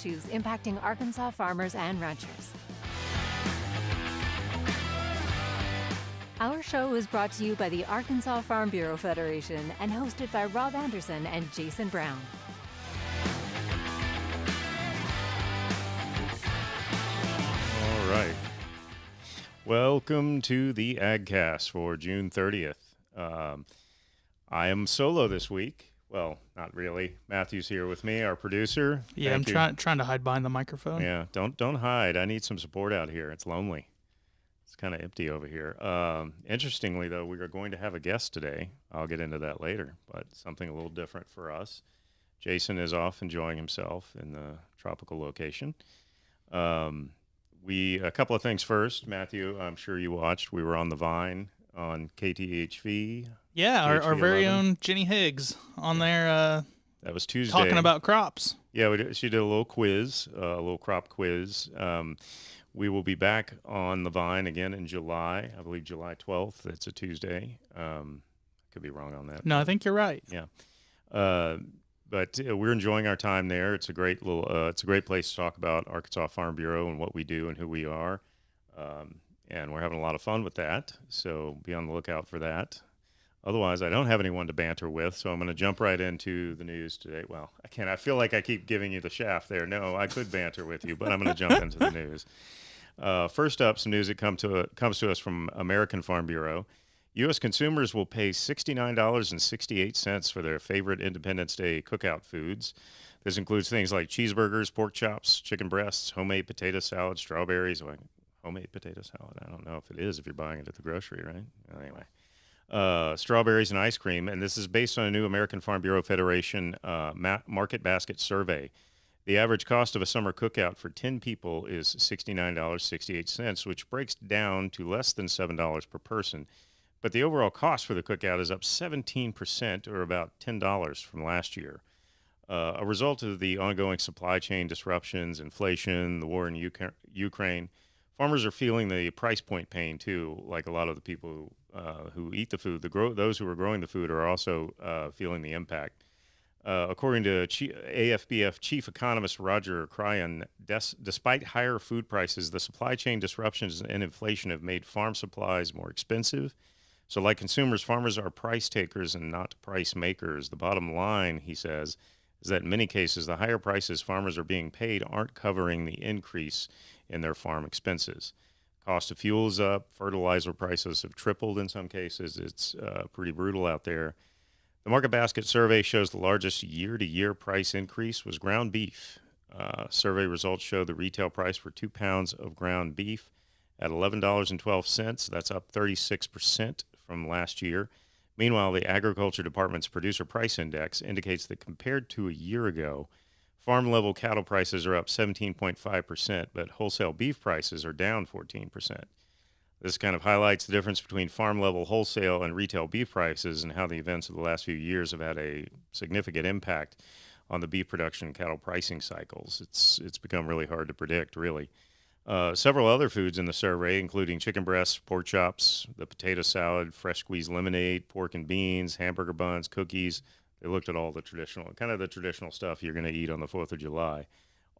issues impacting Arkansas farmers and ranchers. Our show is brought to you by the Arkansas Farm Bureau Federation and hosted by Rob Anderson and Jason Brown. All right. Welcome to the AgCast for June 30th. I am solo this week. Well, not really. Matthew's here with me, our producer. Yeah, I'm trying to hide behind the microphone. Yeah, don't hide. I need some support out here. It's lonely. It's kind of empty over here. Interestingly, though, we are going to have a guest today. I'll get into that later, but something a little different for us. Jason is off enjoying himself in the tropical location. A couple of things first. Matthew, I'm sure you watched. We were on the Vine on KTHV. Yeah, our very own Jenny Higgs on there. That was Tuesday. Talking about crops. Yeah, she did a little quiz, a little crop quiz. We will be back on the Vine again in July. I believe July 12th. It's a Tuesday. Could be wrong on that. No, I think you're right. Yeah. But we're enjoying our time there. It's a great it's a great place to talk about Arkansas Farm Bureau and what we do and who we are. And we're having a lot of fun with that. So be on the lookout for that. Otherwise, I don't have anyone to banter with, so I'm going to jump right into the news today. Well, I can't. I feel like I keep giving you the shaft there. No, I could banter with you, but I'm going to jump into the news. First up, some news that comes to us from American Farm Bureau. U.S. consumers will pay $69.68 for their favorite Independence Day cookout foods. This includes things like cheeseburgers, pork chops, chicken breasts, homemade potato salad, strawberries. Homemade potato salad? I don't know if it is if you're buying it at the grocery, right? Anyway. Strawberries and ice cream, and this is based on a new American Farm Bureau Federation market basket survey. The average cost of a summer cookout for 10 people is $69.68, which breaks down to less than $7 per person. But the overall cost for the cookout is up 17%, or about $10 from last year. A result of the ongoing supply chain disruptions, inflation, the war in Ukraine, farmers are feeling the price point pain too, like a lot of the people who eat the food. Those who are growing the food are also feeling the impact. According to AFBF Chief Economist Roger Cryan, despite higher food prices, the supply chain disruptions and inflation have made farm supplies more expensive. So like consumers, farmers are price takers and not price makers. The bottom line, he says, is that in many cases, the higher prices farmers are being paid aren't covering the increase in their farm expenses. Cost of fuel is up. Fertilizer prices have tripled in some cases. It's pretty brutal out there. The Market Basket survey shows the largest year-to-year price increase was ground beef. Survey results show the retail price for 2 pounds of ground beef at $11.12. That's up 36% from last year. Meanwhile, the Agriculture Department's Producer Price Index indicates that compared to a year ago, farm-level cattle prices are up 17.5%, but wholesale beef prices are down 14%. This kind of highlights the difference between farm-level wholesale and retail beef prices and how the events of the last few years have had a significant impact on the beef production and cattle pricing cycles. It's become really hard to predict, really. Several other foods in the survey, including chicken breasts, pork chops, the potato salad, fresh squeezed lemonade, pork and beans, hamburger buns, cookies. They looked at all the traditional stuff you're going to eat on the 4th of July.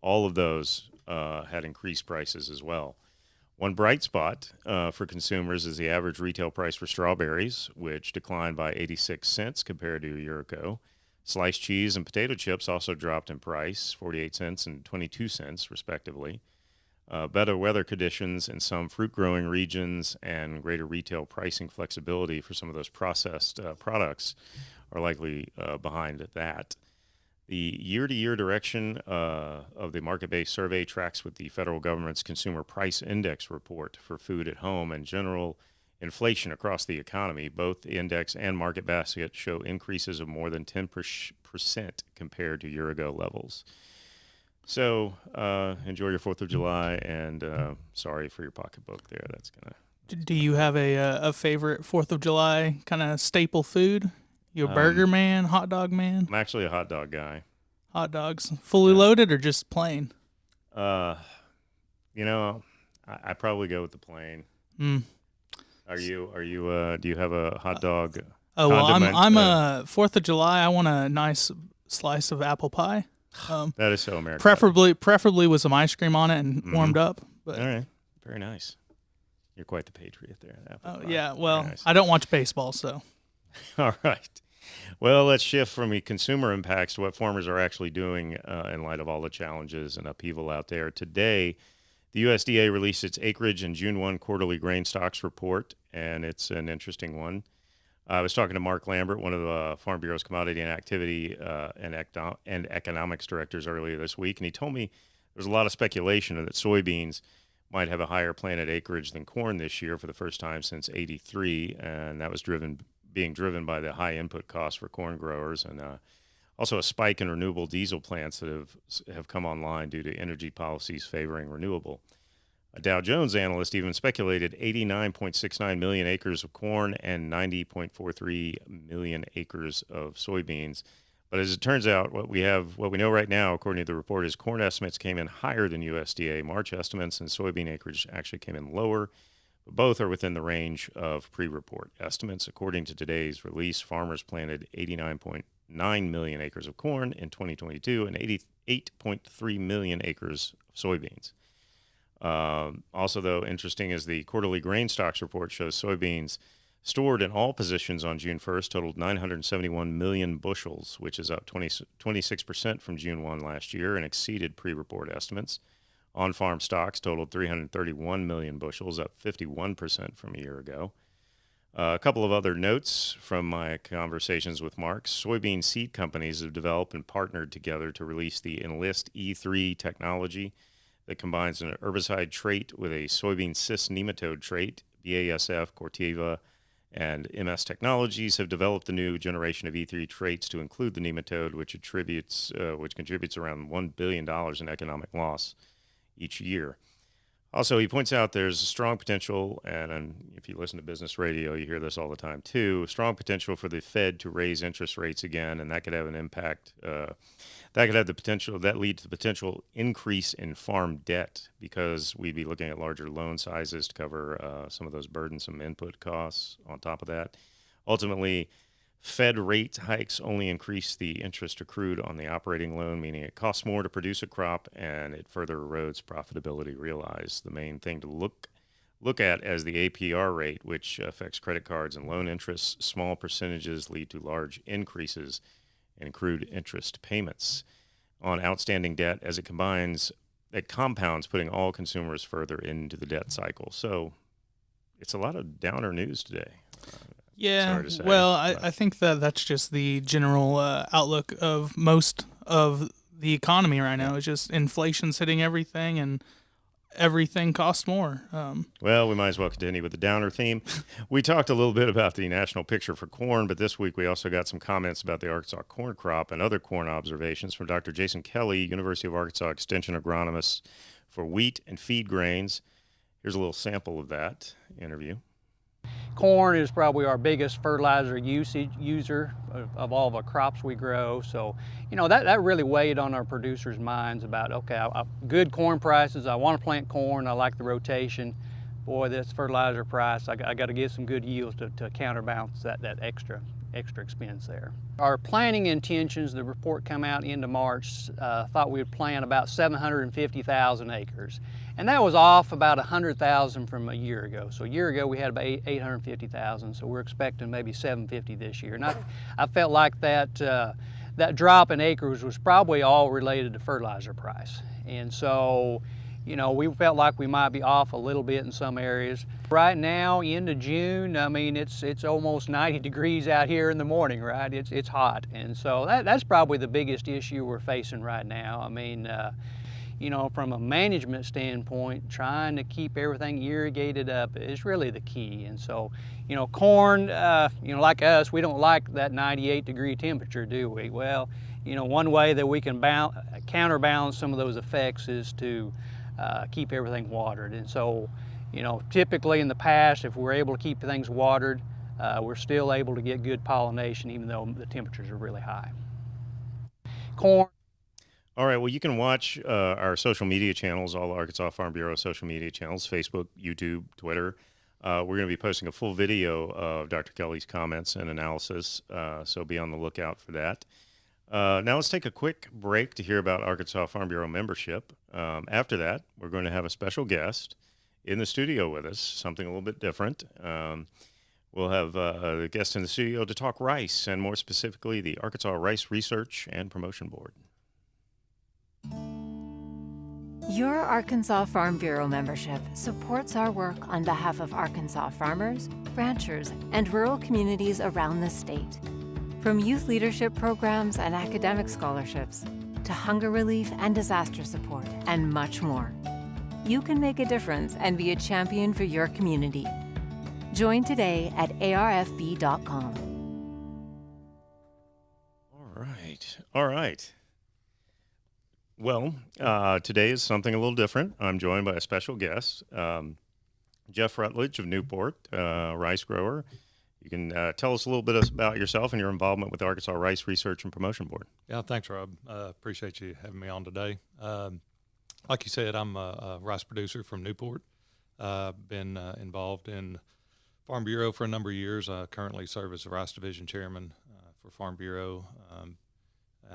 All of those had increased prices as well. One bright spot for consumers is the average retail price for strawberries, which declined by 86 cents compared to a year ago. Sliced cheese and potato chips also dropped in price, 48 cents and 22 cents, respectively. Better weather conditions in some fruit-growing regions and greater retail pricing flexibility for some of those processed products are likely behind that. The year-to-year direction of the market-based survey tracks with the federal government's Consumer Price Index report for food at home and general inflation across the economy. Both the index and market basket show increases of more than 10% compared to year-ago levels. So enjoy your 4th of July, and sorry for your pocketbook there. That's gonna. Do you have a favorite 4th of July kind of staple food? You a burger man, hot dog man? I'm actually a hot dog guy. Hot dogs, fully loaded or just plain? I probably go with the plain. Are you? Do you have a hot dog? Oh well, I'm a 4th of July. I want a nice slice of apple pie. That is so American. Preferably with some ice cream on it and warmed up. But all right, very nice. You're quite the patriot there. Oh yeah, well, nice. I don't watch baseball, so. All right. Well, let's shift from the consumer impacts to what farmers are actually doing in light of all the challenges and upheaval out there. Today, the USDA released its Acreage and June 1 quarterly grain stocks report, and it's an interesting one. I was talking to Mark Lambert, one of the Farm Bureau's commodity and activity and economics directors earlier this week, and he told me there's a lot of speculation that soybeans might have a higher planted acreage than corn this year for the first time since '83, and that was being driven by the high input costs for corn growers and also a spike in renewable diesel plants that have come online due to energy policies favoring renewable. A Dow Jones analyst even speculated 89.69 million acres of corn and 90.43 million acres of soybeans. But as it turns out, what we know right now, according to the report, is corn estimates came in higher than USDA March estimates, and soybean acreage actually came in lower. But both are within the range of pre-report estimates. According to today's release, farmers planted 89.9 million acres of corn in 2022 and 88.3 million acres of soybeans. Also, though, interesting is the quarterly grain stocks report shows soybeans stored in all positions on June 1st totaled 971 million bushels, which is up 26% from June 1 last year and exceeded pre-report estimates. On-farm stocks totaled 331 million bushels, up 51% from a year ago. A couple of other notes from my conversations with Mark. Soybean seed companies have developed and partnered together to release the Enlist E3 technology that combines an herbicide trait with a soybean cyst nematode trait. BASF, Corteva, and MS Technologies have developed the new generation of E3 traits to include the nematode, which contributes around $1 billion in economic loss each year. Also, he points out there's a strong potential, and if you listen to business radio, you hear this all the time too, strong potential for the Fed to raise interest rates again, and that could have an impact. That could have the potential, that lead to the potential increase in farm debt because we'd be looking at larger loan sizes to cover some of those burdensome input costs on top of that. Ultimately, Fed rate hikes only increase the interest accrued on the operating loan, meaning it costs more to produce a crop and it further erodes profitability realized. The main thing to look at as the APR rate, which affects credit cards and loan interests. Small percentages lead to large increases in accrued interest payments on outstanding debt as it compounds, putting all consumers further into the debt cycle. So it's a lot of downer news today. Yeah, well, I think that's just the general outlook of most of the economy right now. It's just inflation's hitting everything, and everything costs more. Well, we might as well continue with the downer theme. We talked a little bit about the national picture for corn, but this week we also got some comments about the Arkansas corn crop and other corn observations from Dr. Jason Kelly, University of Arkansas Extension agronomist for wheat and feed grains. Here's a little sample of that interview. Corn is probably our biggest fertilizer user of all the crops we grow. So, that really weighed on our producers' minds about, okay, good corn prices, I want to plant corn, I like the rotation. Boy, this fertilizer price, I got to get some good yields to counterbalance that extra expense there. Our planting intentions, the report come out into March, thought we would plant about 750,000 acres. And that was off about 100,000 from a year ago. So a year ago we had about 850,000, so we're expecting maybe 750 this year. And I felt like that drop in acres was probably all related to fertilizer price. And so, we felt like we might be off a little bit in some areas. Right now, into June, I mean, it's almost 90 degrees out here in the morning, right? It's hot. And so that's probably the biggest issue we're facing right now. I mean, from a management standpoint, trying to keep everything irrigated up is really the key. And so, corn, like us, we don't like that 98-degree temperature, do we? Well, one way that we can counterbalance some of those effects is to keep everything watered. And so, typically in the past, if we're able to keep things watered, we're still able to get good pollination even though the temperatures are really high. Corn. All right, well, you can watch our social media channels, all Arkansas Farm Bureau social media channels, Facebook, YouTube, Twitter. We're going to be posting a full video of Dr. Kelly's comments and analysis, so be on the lookout for that. Now let's take a quick break to hear about Arkansas Farm Bureau membership. After that, we're going to have a special guest in the studio with us, something a little bit different. We'll have a guest in the studio to talk rice, and more specifically, the Arkansas Rice Research and Promotion Board. Your Arkansas Farm Bureau membership supports our work on behalf of Arkansas farmers, ranchers, and rural communities around the state. From youth leadership programs and academic scholarships to hunger relief and disaster support, and much more. You can make a difference and be a champion for your community. Join today at arfb.com. All right. Well, today is something a little different. I'm joined by a special guest, Jeff Rutledge of Newport, rice grower. You can tell us a little bit about yourself and your involvement with the Arkansas Rice Research and Promotion Board. Yeah, thanks, Rob. Appreciate you having me on today. Like you said, I'm a rice producer from Newport. Been involved in Farm Bureau for a number of years. I currently serve as the Rice Division Chairman for Farm Bureau.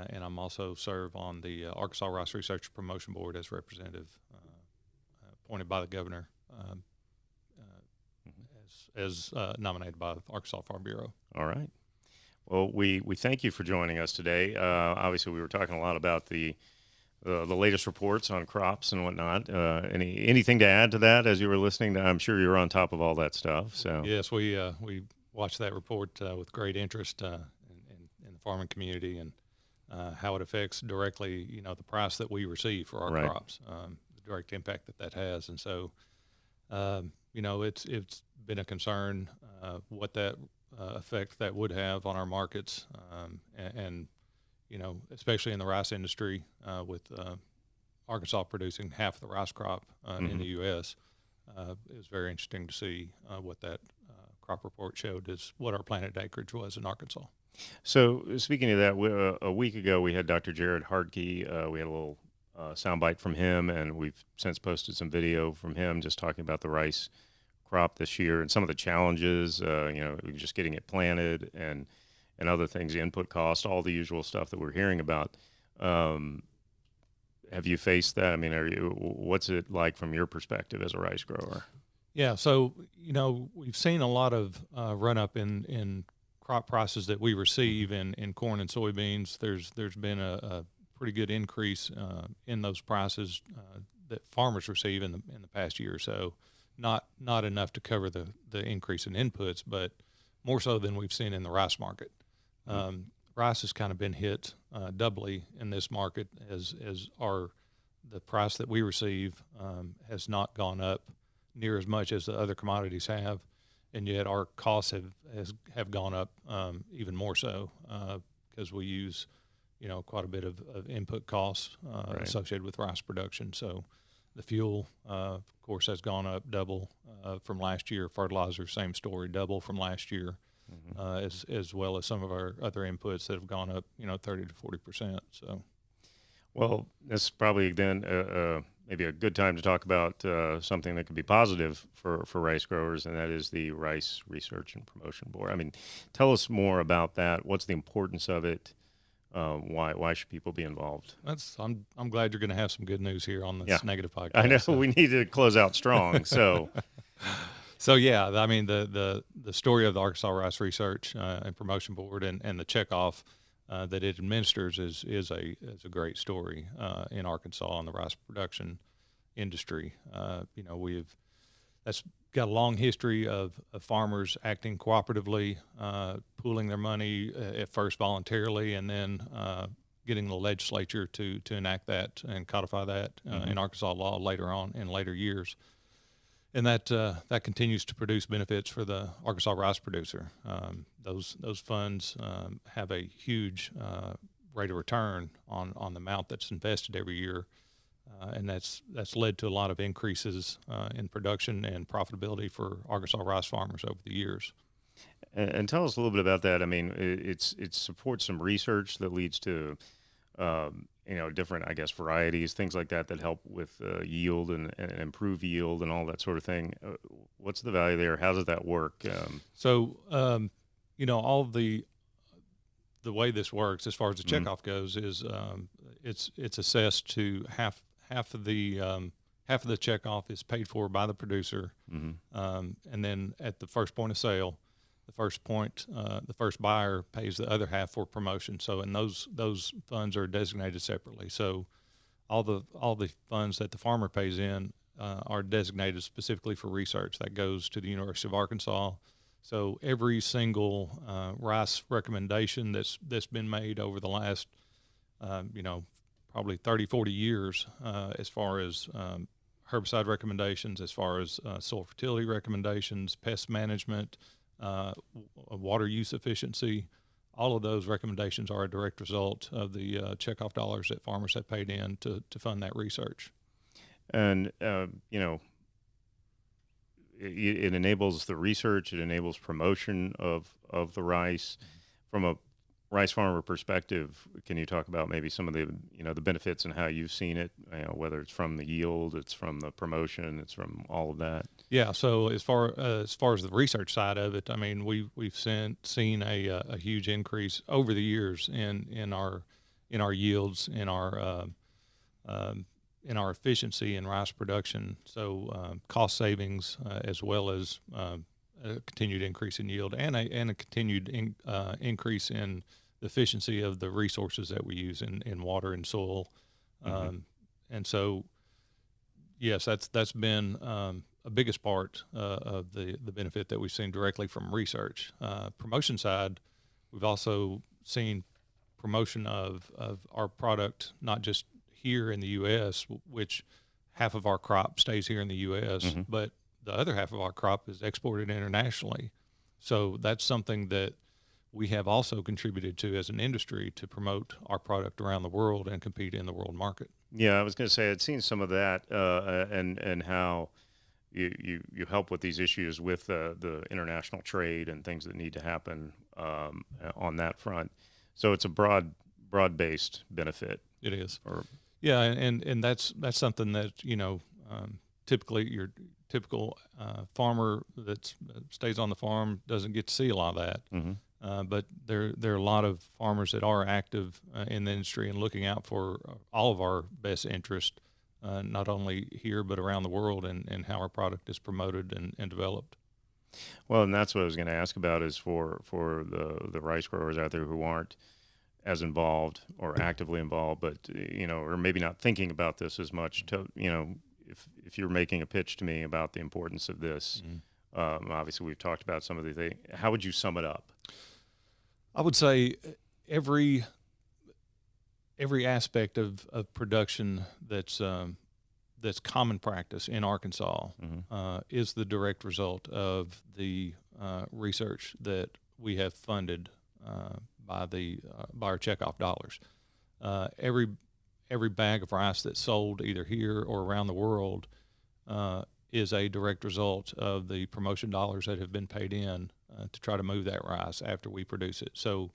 And I'm also serve on the Arkansas Rice Research Promotion Board as representative, appointed by the governor, as nominated by the Arkansas Farm Bureau. All right. Well, we thank you for joining us today. Obviously, we were talking a lot about the latest reports on crops and whatnot. Anything to add to that as you were listening? I'm sure you were on top of all that stuff. So yes, we watched that report with great interest in the farming community and how it affects directly, the price that we receive for our crops, the direct impact that has. And so, it's been a concern what that effect that would have on our markets, and especially in the rice industry, with Arkansas producing half of the rice crop in the U.S. It was very interesting to see what that crop report showed is what our planted acreage was in Arkansas. So speaking of that, a week ago we had Dr. Jared Hartke. We had a little soundbite from him, and we've since posted some video from him just talking about the rice crop this year and some of the challenges, just getting it planted and other things, the input cost, all the usual stuff that we're hearing about. Have you faced that? I mean, what's it like from your perspective as a rice grower? Yeah, so, we've seen a lot of run up in crop prices that we receive in corn and soybeans. There's been a pretty good increase in those prices that farmers receive in the past year or so. Not enough to cover the increase in inputs, but more so than we've seen in the rice market. Rice has kind of been hit doubly in this market as the price that we receive has not gone up near as much as the other commodities have. And yet our costs have gone up even more so because we use, quite a bit of input costs associated with rice production. So the fuel, of course, has gone up double from last year. Fertilizer, same story, double from last year, as well as some of our other inputs that have gone up, 30 to 40%. So, well, this is probably then maybe a good time to talk about something that could be positive for rice growers, and that is the Rice Research and Promotion Board. I mean, tell us more about that. What's the importance of it? Why should people be involved? I'm glad you're going to have some good news here on this negative podcast. I know we need to close out strong. So, yeah, I mean the story of the Arkansas Rice Research and Promotion Board and the checkoff that it administers is a great story in Arkansas in the rice production industry. That's got a long history of farmers acting cooperatively, pooling their money at first voluntarily, and then getting the legislature to enact that and codify that in Arkansas law later on in later years. And that continues to produce benefits for the Arkansas rice producer. Those funds have a huge rate of return on the amount that's invested every year, and that's led to a lot of increases in production and profitability for Arkansas rice farmers over the years. And tell us a little bit about that. I mean, it supports some research that leads to different, I guess, varieties, things like that help with yield and improve yield and all that sort of thing. What's the value there? How does that work? All of the the way this works, as far as the checkoff goes, is it's assessed to half of the checkoff is paid for by the producer, and then at the first point of sale, the first buyer pays the other half for promotion. So, and those funds are designated separately. So, all the funds that the farmer pays in are designated specifically for research that goes to the University of Arkansas. So every single rice recommendation that's been made over the last, probably 30, 40 years, as far as herbicide recommendations, as far as soil fertility recommendations, pest management, water use efficiency, all of those recommendations are a direct result of the checkoff dollars that farmers have paid in to fund that research. And, it enables the research, it enables promotion of the rice. From a rice farmer perspective, can you talk about maybe some of the, the benefits and how you've seen it, whether it's from the yield, it's from the promotion, it's from all of that? Yeah. So as far as the research side of it, I mean, we've seen a huge increase over the years in our yields, in our efficiency in rice production. So cost savings, as well as a continued increase in yield, and a continued increase in the efficiency of the resources that we use in water and soil. And so, yes, that's been a biggest part of the benefit that we've seen directly from research. Promotion side, we've also seen promotion of our product, not just here in the U.S., which half of our crop stays here in the U.S., but the other half of our crop is exported internationally. So that's something that we have also contributed to as an industry to promote our product around the world and compete in the world market. Yeah, I was going to say I'd seen some of that, and how you help with these issues with the international trade and things that need to happen on that front. So it's a broad-based benefit. It is. Yeah, and that's something that typically your typical farmer that stays on the farm doesn't get to see a lot of that. But there are a lot of farmers that are active in the industry and looking out for all of our best interest, not only here but around the world, and how our product is promoted and developed. Well, and that's what I was going to ask about, is for the rice growers out there who aren't as involved or actively involved, but or maybe not thinking about this as much. To if you're making a pitch to me about the importance of this, obviously we've talked about some of the things. How would you sum it up? I would say every aspect of production that's common practice in Arkansas is the direct result of the research that we have funded by our checkoff dollars. Every bag of rice that's sold either here or around the world is a direct result of the promotion dollars that have been paid in to try to move that rice after we produce it. So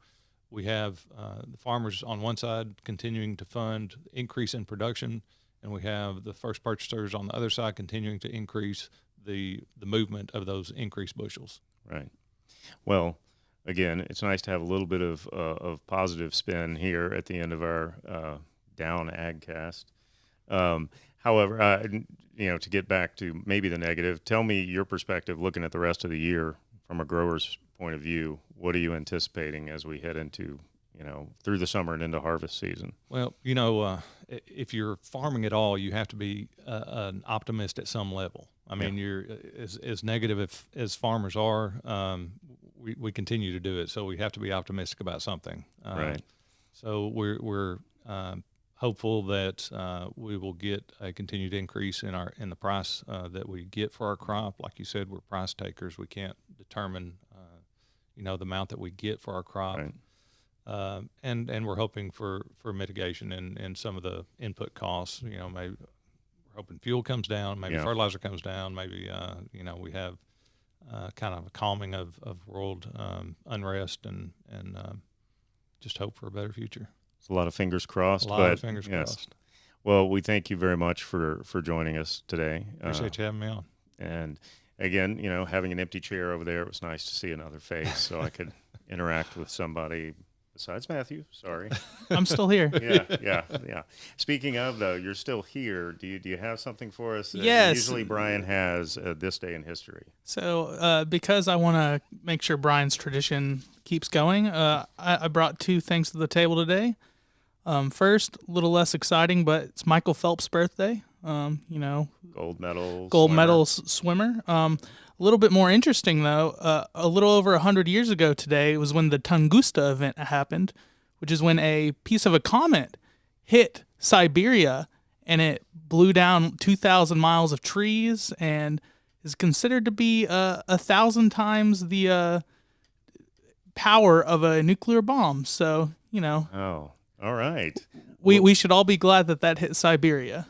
we have the farmers on one side continuing to fund increase in production, and we have the first purchasers on the other side continuing to increase the movement of those increased bushels. Right. Well, again, it's nice to have a little bit of positive spin here at the end of our down AgCast. However, to get back to maybe the negative, tell me your perspective looking at the rest of the year from a grower's point of view. What are you anticipating as we head into, through the summer and into harvest season? Well, if you're farming at all, you have to be an optimist at some level. I mean, you're as negative as farmers are. We continue to do it, so we have to be optimistic about something. Right. So we're hopeful that we will get a continued increase in the price that we get for our crop. Like you said, we're price takers. We can't determine the amount that we get for our crop. Right. And we're hoping for mitigation in some of the input costs. Maybe we're hoping fuel comes down, maybe fertilizer comes down, maybe we have kind of a calming of world unrest and just hope for a better future. It's a lot of fingers crossed. Crossed. Well, we thank you very much for joining us today. Appreciate you having me on. And again, having an empty chair over there, it was nice to see another face so I could interact with somebody besides Matthew. Sorry. I'm still here. Yeah. Speaking of, though, you're still here. Do you have something for us? Yes. Usually Brian has this day in history. So because I want to make sure Brian's tradition keeps going, I brought two things to the table today. First, a little less exciting, but it's Michael Phelps' birthday. Gold medal swimmer. A little bit more interesting, though, a little over 100 years ago today was when the Tunguska event happened, which is when a piece of a comet hit Siberia and it blew down 2,000 miles of trees and is considered to be 1,000 times the power of a nuclear bomb. So, Oh, all right. We should all be glad that hit Siberia.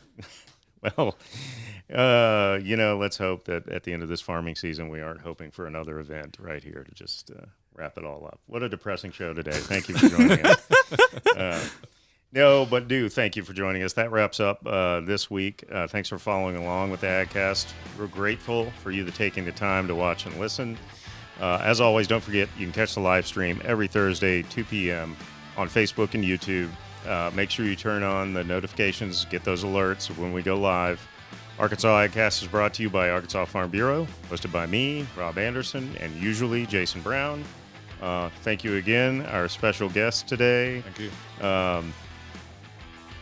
Well, let's hope that at the end of this farming season, we aren't hoping for another event right here to just wrap it all up. What a depressing show today. Thank you for joining us. No, but thank you for joining us. That wraps up this week. Thanks for following along with the AgCast. We're grateful for you taking the time to watch and listen. As always, don't forget, you can catch the live stream every Thursday, 2 p.m. on Facebook and YouTube. Make sure you turn on the notifications, get those alerts when we go live. Arkansas AgCast is brought to you by Arkansas Farm Bureau, hosted by me, Rob Anderson, and usually Jason Brown. Thank you again, our special guest today. Thank you.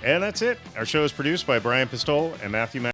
And that's it. Our show is produced by Brian Pistole and Matthew